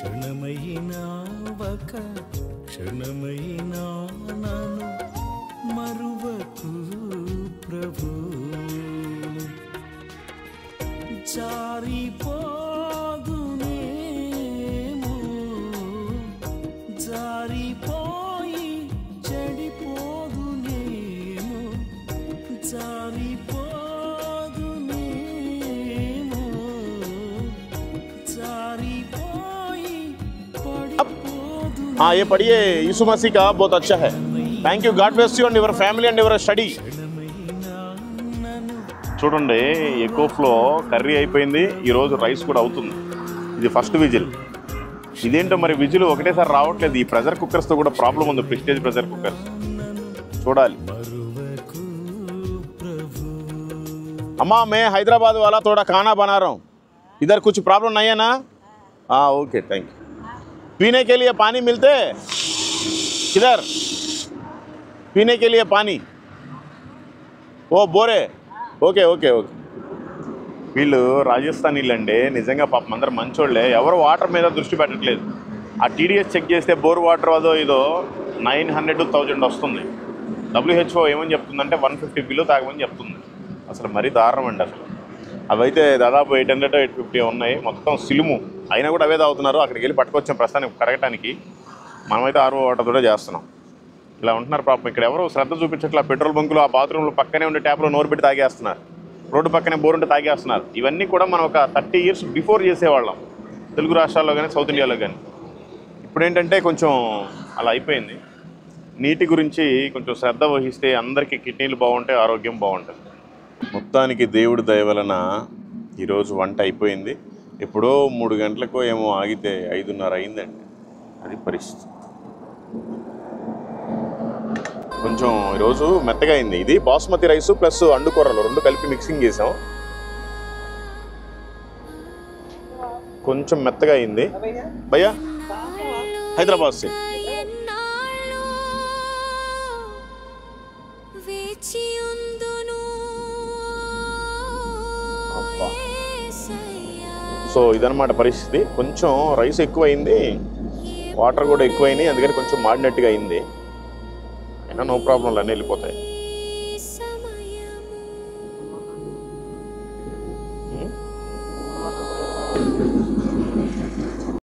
క్షణమైనా ఒక క్షణమైనా నన్ను మరువకు ప్రభు జారిపోదునేమో జారిపోయి చెడిపోదునేమో జారిపోదునేమో జారిపోయి పడిపోదు हाँ ये पढ़िए यीशु मसीह का बहुत अच्छा है thank you God bless you and your family and your study చూడండి ఎకోఫ్లో కర్రీ అయిపోయింది ఈరోజు రైస్ కూడా అవుతుంది ఇది ఫస్ట్ విజిల్ ఇదేంటో మరి విజిల్ ఒకటేసారి రావట్లేదు ఈ ప్రెషర్ కుక్కర్స్తో కూడా ప్రాబ్లం ఉంది ప్రెస్టేజ్ ప్రెషర్ కుక్కర్స్ చూడాలి अम्मा मैं हैदराबाद वाला थोड़ा खाना बना रहा हूँ इधर कुछ प्रॉब्लम नहीं है ना हाँ ओके थैंक यू पीने के लिए पानी मिलते किधर पीने के लिए पानी ओ बोरे ఓకే ఓకే ఓకే వీళ్ళు రాజస్థాన్ వీళ్ళండి నిజంగా పాపం అందరు మంచోళ్ళే ఎవరు వాటర్ మీద దృష్టి పెట్టట్లేదు ఆ టీడీఎస్ చెక్ చేస్తే బోర్ వాటర్ అదో ఇదో 900 to 1000 వస్తుంది WHO ఏమని చెప్తుందంటే 150 బిలో తాగమని చెప్తుంది అసలు మరీ దారుణం అండి అసలు అవైతే దాదాపు 800 to 850 ఉన్నాయి మొత్తం సిలుము అయినా కూడా అవే తాగుతున్నారు అక్కడికి వెళ్ళి పట్టుకొచ్చాం ప్రస్తుతానికి కరగటానికి మనమైతే ఆర్ఓ వాటర్ కూడా చేస్తున్నాం ఇలా ఉంటున్నారు పాపం ఇక్కడ ఎవరు శ్రద్ధ చూపించట్లా పెట్రోల్ బంకులు ఆ బాత్రూంలో పక్కనే ఉండే ట్యాప్లో నోరు పెట్టి తాగేస్తున్నారు రోడ్డు పక్కనే బోర్ ఉంటే తాగేస్తున్నారు ఇవన్నీ కూడా మనం ఒక 30 years బిఫోర్ చేసేవాళ్ళం తెలుగు రాష్ట్రాల్లో కానీ సౌత్ ఇండియాలో కానీ ఇప్పుడు ఏంటంటే కొంచెం అలా అయిపోయింది నీటి గురించి కొంచెం శ్రద్ధ వహిస్తే అందరికీ కిడ్నీలు బాగుంటాయి ఆరోగ్యం బాగుంటుంది మొత్తానికి దేవుడి దయ వలన ఈరోజు వంట అయిపోయింది ఎప్పుడో 3 గంటలకో ఏమో ఆగితే 5:30 అయిందండి అది పరిస్థితి కొంచెం ఈరోజు మెత్తగా అయింది ఇది బాస్మతి రైస్ ప్లస్ అండుకూరలు రెండు కలిపి మిక్సింగ్ చేసాం కొంచెం మెత్తగా అయింది భయ్యా హైదరాబాద్ సే సో ఇదన్నమాట పరిస్థితి కొంచెం రైస్ ఎక్కువైంది వాటర్ కూడా ఎక్కువైనాయి అందుకని కొంచెం మాడినట్టుగా అయింది అయినా నో ప్రాబ్లం అన్నీ వెళ్ళిపోతాయి